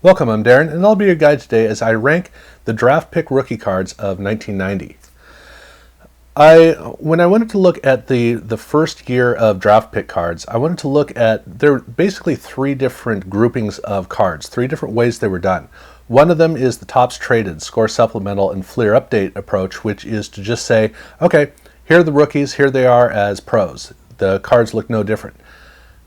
Welcome, I'm Darren, and I'll be your guide today as I rank the draft pick rookie cards of 1990. When I wanted to look at the first year of draft pick cards, I wanted to look at, there are basically three different groupings of cards, three different ways they were done. One of them is the Topps Traded, Score Supplemental, and Fleer Update approach, which is to just say, okay, here are the rookies, here they are as pros. The cards look no different.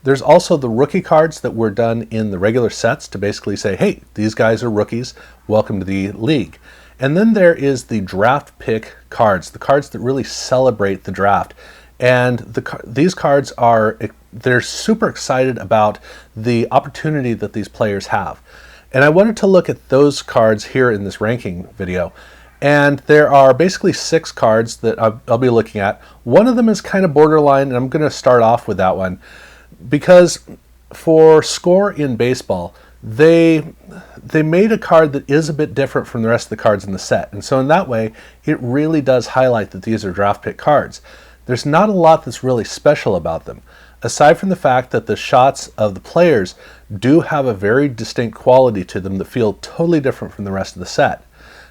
There's also the rookie cards that were done in the regular sets to basically say, hey, these guys are rookies, welcome to the league. And then there is the draft pick cards, the cards that really celebrate the draft. And these cards they're super excited about the opportunity that these players have. And I wanted to look at those cards here in this ranking video. And there are basically 6 cards that I'll be looking at. One of them is kind of borderline, and I'm going to start off with that one. Because for Score in baseball, they made a card that is a bit different from the rest of the cards in the set. And so in that way, it really does highlight that these are draft pick cards. There's not a lot that's really special about them, aside from the fact that the shots of the players do have a very distinct quality to them that feel totally different from the rest of the set.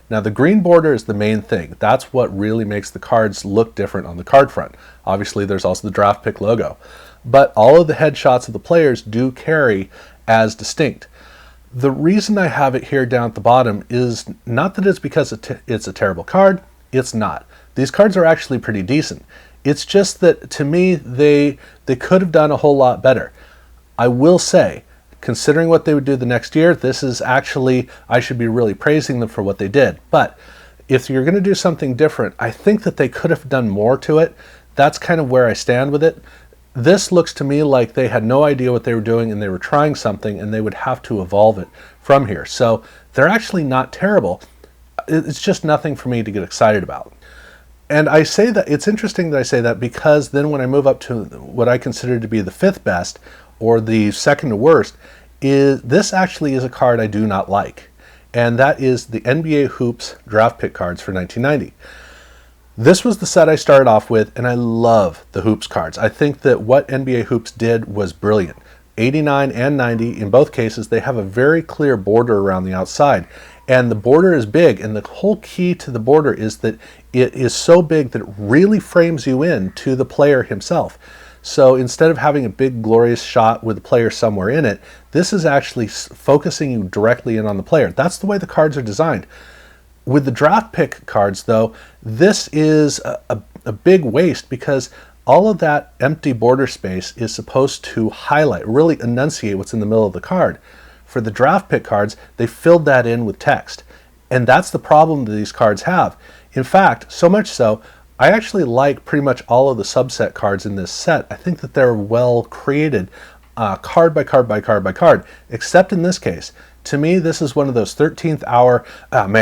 Now the green border is the main thing. That's what really makes the cards look different on the card front. Obviously there's also the draft pick logo. But all of the headshots of the players do carry as distinct. The reason I have it here down at the bottom is not that it's because it's a terrible card. It's not. These cards are actually pretty decent. It's just that to me they could have done a whole lot better. I will say, considering what they would do the next year, this is actually, I should be really praising them for what they did. But if you're going to do something different, I think that they could have done more to it. That's kind of where I stand with it. This looks to me like they had no idea what they were doing and they were trying something and they would have to evolve it from here. So they're actually not terrible. It's just nothing for me to get excited about. And I say that, it's interesting that I say that because then when I move up to what I consider to be the 5th best or the second to worst, this actually is a card I do not like. And that is the NBA Hoops draft pick cards for 1990. This was the set I started off with, and I love the Hoops cards. I think that what NBA Hoops did was brilliant. 89 and 90, in both cases, they have a very clear border around the outside. And the border is big, and the whole key to the border is that it is so big that it really frames you in to the player himself. So instead of having a big glorious shot with the player somewhere in it, this is actually focusing you directly in on the player. That's the way the cards are designed. With the draft pick cards, though, this is a big waste because all of that empty border space is supposed to highlight, really enunciate what's in the middle of the card. For the draft pick cards, they filled that in with text. And that's the problem that these cards have. In fact, so much so, I actually like pretty much all of the subset cards in this set. I think that they're well created, card by card by card by card, except in this case. To me, this is one of those 13th hour, I'm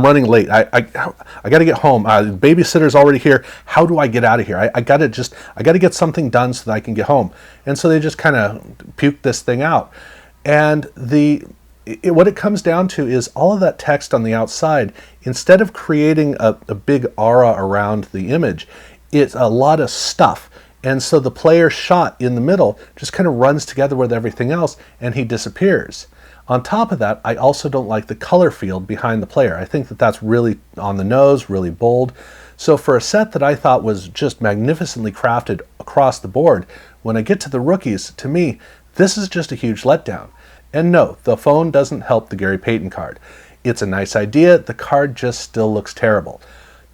running late. I got to get home. Babysitter's already here. How do I get out of here? I got to get something done so that I can get home. And so they just kind of puked this thing out. And what it comes down to is all of that text on the outside, instead of creating a big aura around the image, it's a lot of stuff. And so the player's shot in the middle just kind of runs together with everything else and he disappears. On top of that, I also don't like the color field behind the player. I think that that's really on the nose, really bold. So for a set that I thought was just magnificently crafted across the board, when I get to the rookies, to me, this is just a huge letdown. And no, the phone doesn't help the Gary Payton card. It's a nice idea, the card just still looks terrible.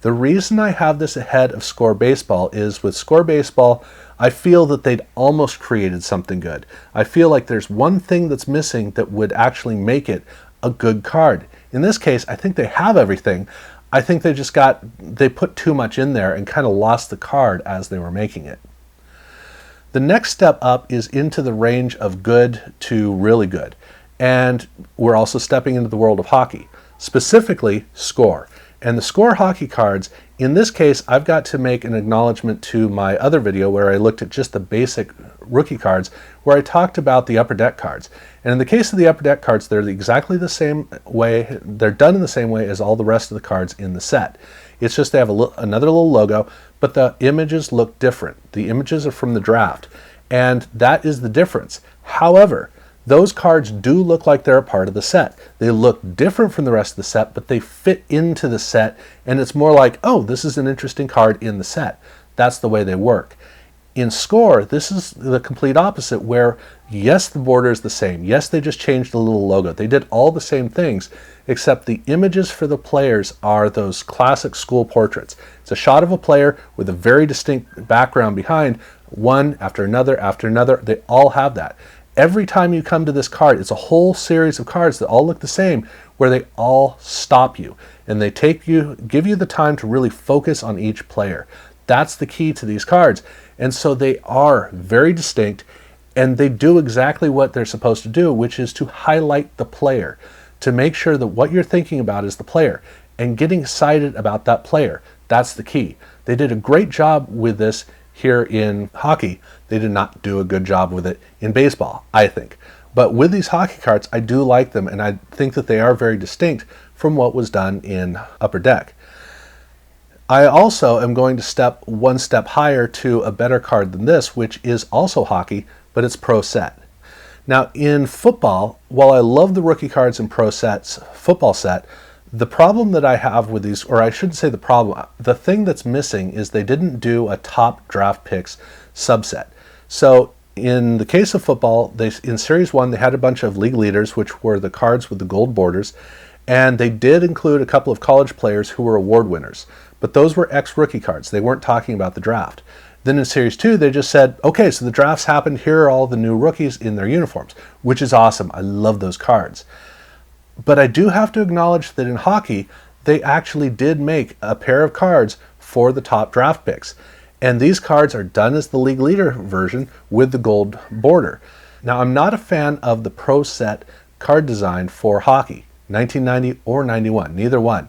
The reason I have this ahead of Score Baseball is with Score Baseball, I feel that they'd almost created something good. I feel like there's one thing that's missing that would actually make it a good card. In this case, I think they have everything. I think they put too much in there and kind of lost the card as they were making it. The next step up is into the range of good to really good. And we're also stepping into the world of hockey, specifically Score. And the Score hockey cards, in this case, I've got to make an acknowledgement to my other video where I looked at just the basic rookie cards, where I talked about the Upper Deck cards. And in the case of the Upper Deck cards, they're exactly the same way, they're done in the same way as all the rest of the cards in the set. It's just they have another little logo, but the images look different. The images are from the draft, and that is the difference. However, those cards do look like they're a part of the set. They look different from the rest of the set, but they fit into the set, and it's more like, oh, this is an interesting card in the set. That's the way they work. In Score, this is the complete opposite, where yes, the border is the same. Yes, they just changed the little logo. They did all the same things, except the images for the players are those classic school portraits. It's a shot of a player with a very distinct background behind, one after another after another. They all have that. Every time you come to this card, it's a whole series of cards that all look the same, where they all stop you and they give you the time to really focus on each player. That's the key to these cards. And so they are very distinct, and they do exactly what they're supposed to do, which is to highlight the player, to make sure that what you're thinking about is the player and getting excited about that player. That's the key. They did a great job with this here in hockey. They did not do a good job with it in baseball, I think. But with these hockey cards, I do like them, and I think that they are very distinct from what was done in Upper Deck. I also am going to step one step higher to a better card than this, which is also hockey, but it's Pro Set. Now in football, while I love the rookie cards in Pro Set's football set, the problem that I have with these, or I shouldn't say the problem, the thing that's missing is they didn't do a top draft picks subset. So in the case of football, in Series 1, they had a bunch of league leaders, which were the cards with the gold borders, and they did include a couple of college players who were award winners. But those were ex-rookie cards. They weren't talking about the draft. Then in Series 2, they just said, okay, so the drafts happened. Here are all the new rookies in their uniforms, which is awesome. I love those cards. But I do have to acknowledge that in hockey, they actually did make a pair of cards for the top draft picks. And these cards are done as the league leader version with the gold border. Now, I'm not a fan of the Pro Set card design for hockey, 1990 or 91, neither one.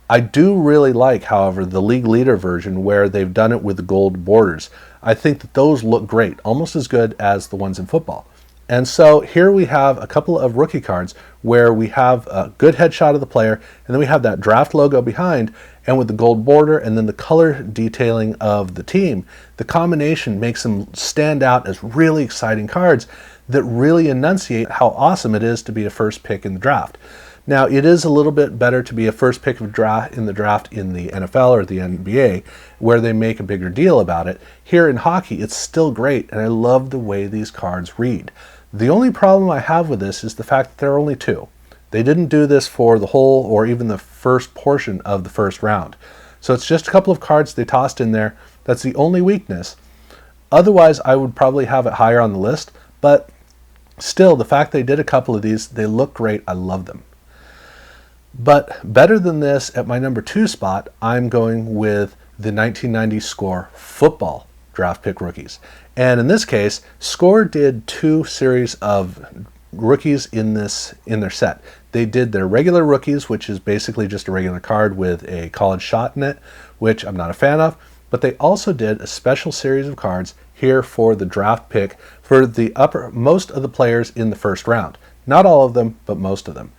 I do really like, however, the league leader version where they've done it with the gold borders. I think that those look great, almost as good as the ones in football. And so here we have a couple of rookie cards where we have a good headshot of the player, and then we have that draft logo behind, and with the gold border and then the color detailing of the team, the combination makes them stand out as really exciting cards that really enunciate how awesome it is to be a first pick in the draft. Now, it is a little bit better to be a first pick in the draft in the NFL or the NBA, where they make a bigger deal about it. Here in hockey, it's still great, and I love the way these cards read. The only problem I have with this is the fact that there are only two. They didn't do this for the whole or even the first portion of the first round. So it's just a couple of cards they tossed in there. That's the only weakness. Otherwise, I would probably have it higher on the list, but still, the fact they did a couple of these, they look great. I love them. But better than this, at my number 2 spot, I'm going with the 1990 Score football draft pick rookies. And in this case, Score did 2 series of rookies in their set. They did their regular rookies, which is basically just a regular card with a college shot in it, which I'm not a fan of, but they also did a special series of cards here for the draft pick for most of the players in the first round. Not all of them, but most of them.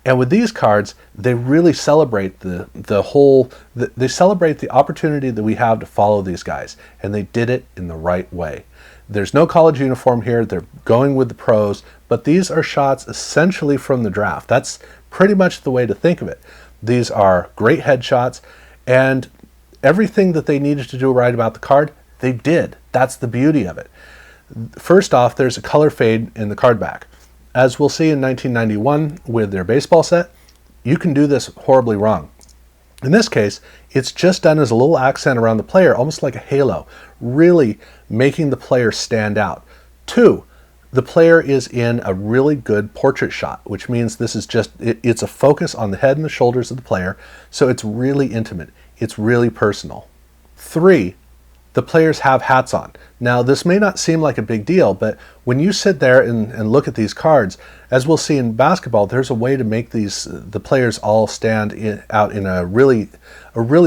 And with these cards, they really celebrate they celebrate the opportunity that we have to follow these guys, and they did it in the right way. There's no college uniform here. They're going with the pros, but these are shots essentially from the draft. That's pretty much the way to think of it. These are great headshots, and everything that they needed to do right about the card, they did. That's the beauty of it. First off, there's a color fade in the card back. As we'll see in 1991 with their baseball set, you can do this horribly wrong. In this case, it's just done as a little accent around the player, almost like a halo, really making the player stand out. 2, the player is in a really good portrait shot, which means this is it's a focus on the head and the shoulders of the player, so it's really intimate. It's really personal. 3, the players have hats on. Now, this may not seem like a big deal, but when you sit there and look at these cards, as we'll see in basketball, there's a way to make the players all stand out in a really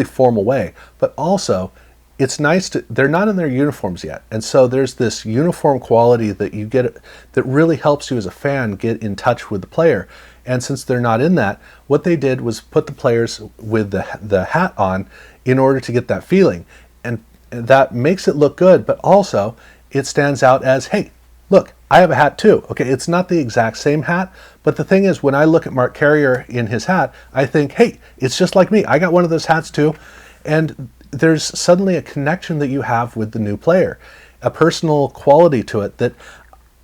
formal way. But also, it's nice they're not in their uniforms yet, and so there's this uniform quality that you get that really helps you as a fan get in touch with the player. And since they're not in that, what they did was put the players with the hat on in order to get that feeling. And that makes it look good, but also it stands out as, hey, look, I have a hat too. Okay, it's not the exact same hat, but the thing is, when I look at Mark Carrier in his hat, I think, hey, it's just like me. I got one of those hats too. And there's suddenly a connection that you have with the new player, a personal quality to it that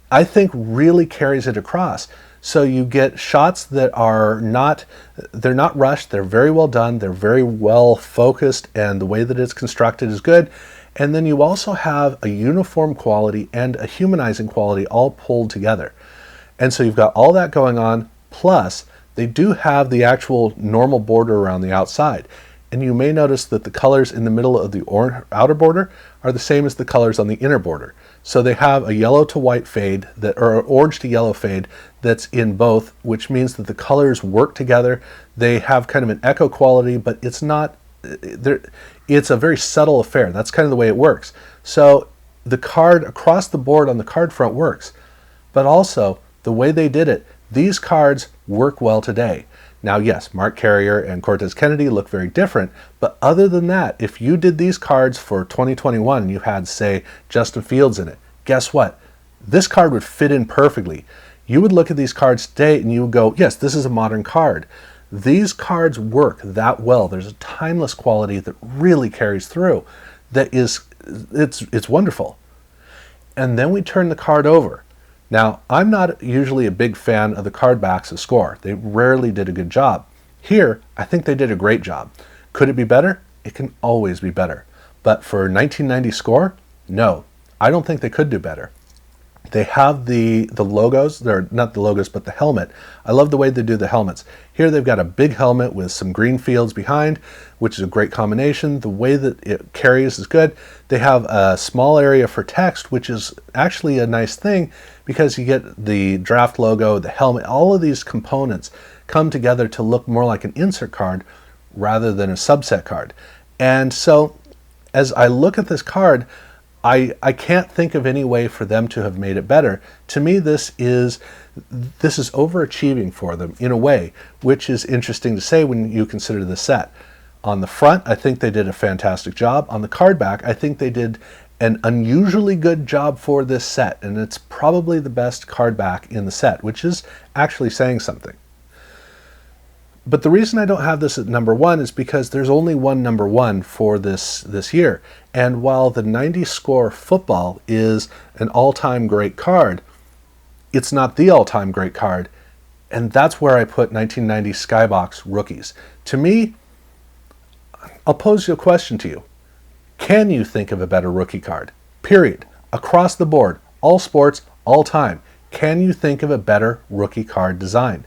I think really carries it across. So you get shots that are not, they're not rushed, they're very well done, they're very well focused, and the way that it's constructed is good. And then you also have a uniform quality and a humanizing quality all pulled together. And so you've got all that going on, plus they do have the actual normal border around the outside. And you may notice that the colors in the middle of the outer border are the same as the colors on the inner border. So they have a yellow to white fade, or orange to yellow fade, that's in both, which means that the colors work together. They have kind of an echo quality, but it's not, it's a very subtle affair. That's kind of the way it works. So the card across the board on the card front works, but also the way they did it, these cards work well today. Now, yes, Mark Carrier and Cortez Kennedy look very different, but other than that, if you did these cards for 2021 and you had, say, Justin Fields in it, guess what? This card would fit in perfectly. You would look at these cards today and you would go, yes, this is a modern card. These cards work that well. There's a timeless quality that really carries through. That is, it's wonderful. And then we turn the card over. Now, I'm not usually a big fan of the card backs of Score. They rarely did a good job. Here, I think they did a great job. Could it be better? It can always be better. But for 1990 Score, no, I don't think they could do better. They have the logos, they're not the logos, but the helmet. I love the way they do the helmets. Here they've got a big helmet with some green fields behind, which is a great combination. The way that it carries is good. They have a small area for text, which is actually a nice thing because you get the draft logo, the helmet, all of these components come together to look more like an insert card rather than a subset card. And so as I look at this card, I can't think of any way for them to have made it better. To me, this is overachieving for them in a way, which is interesting to say when you consider the set. On the front, I think they did a fantastic job. On the card back, I think they did an unusually good job for this set, and it's probably the best card back in the set, which is actually saying something. But the reason I don't have this at number one is because there's only one number one for this year. And while the 90 Score football is an all-time great card, it's not the all-time great card. And that's where I put 1990 Skybox Rookies. To me, I'll pose you a question to you. Can you think of a better rookie card? Period. Across the board, all sports, all time. Can you think of a better rookie card design?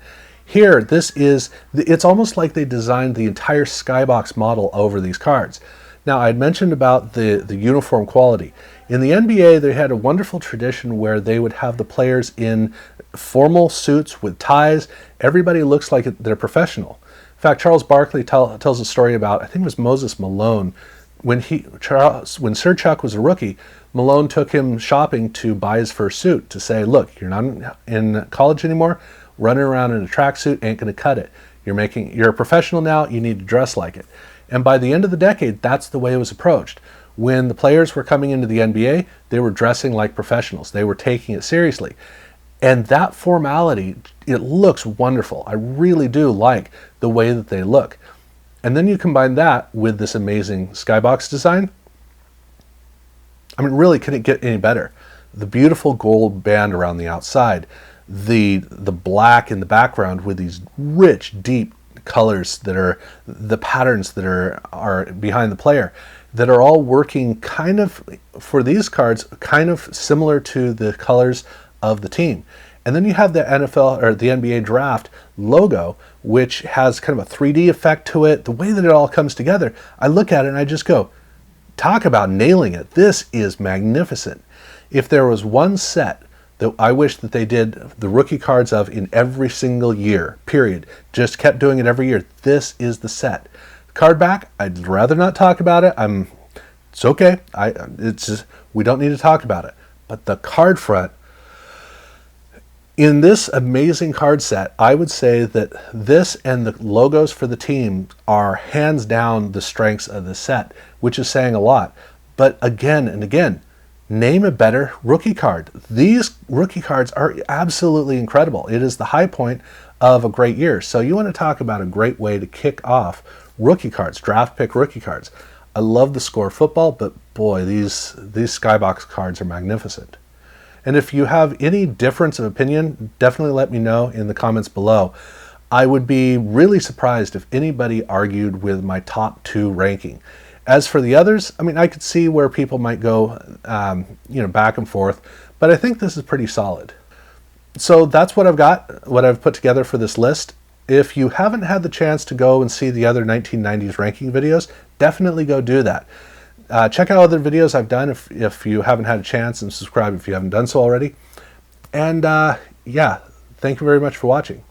Here, it's almost like they designed the entire Skybox model over these cards. Now, I had mentioned about the uniform quality. In the NBA, they had a wonderful tradition where they would have the players in formal suits with ties. Everybody looks like they're professional. In fact, Charles Barkley tells a story about, I think it was Moses Malone, when Sir Chuck was a rookie, Malone took him shopping to buy his first suit to say, look, you're not in college anymore. Running around in a tracksuit ain't going to cut it. You're a professional now, you need to dress like it. And by the end of the decade, that's the way it was approached. When the players were coming into the NBA, they were dressing like professionals. They were taking it seriously. And that formality, it looks wonderful. I really do like the way that they look. And then you combine that with this amazing Skybox design. I mean, really, can it get any better? The beautiful gold band around the outside, the black in the background with these rich, deep colors that are the patterns that are behind the player, that are all working kind of, for these cards, kind of similar to the colors of the team. And then you have the NFL or the NBA draft logo, which has kind of a 3D effect to it. The way that it all comes together, I look at it and I just go, talk about nailing it. This is magnificent. If there was one set that I wish that they did the rookie cards of in every single year, period, just kept doing it every year, this is the set. Card back, I'd rather not talk about it. It's okay. We don't need to talk about it. But the card front, in this amazing card set, I would say that this and the logos for the team are hands down the strengths of the set, which is saying a lot. But again and again, Name a better rookie card. These rookie cards are absolutely incredible. It is the high point of a great year. So you want to talk about a great way to kick off rookie cards, draft pick rookie cards. I love the Score football, but boy, these Skybox cards are magnificent. And if you have any difference of opinion, definitely let me know in the comments below. I would be really surprised if anybody argued with my top 2 ranking. As for the others, I mean, I could see where people might go, back and forth, but I think this is pretty solid. So that's what I've got, what I've put together for this list. If you haven't had the chance to go and see the other 1990s ranking videos, definitely go do that. Check out other videos I've done if you haven't had a chance, and subscribe if you haven't done so already. And yeah, thank you very much for watching.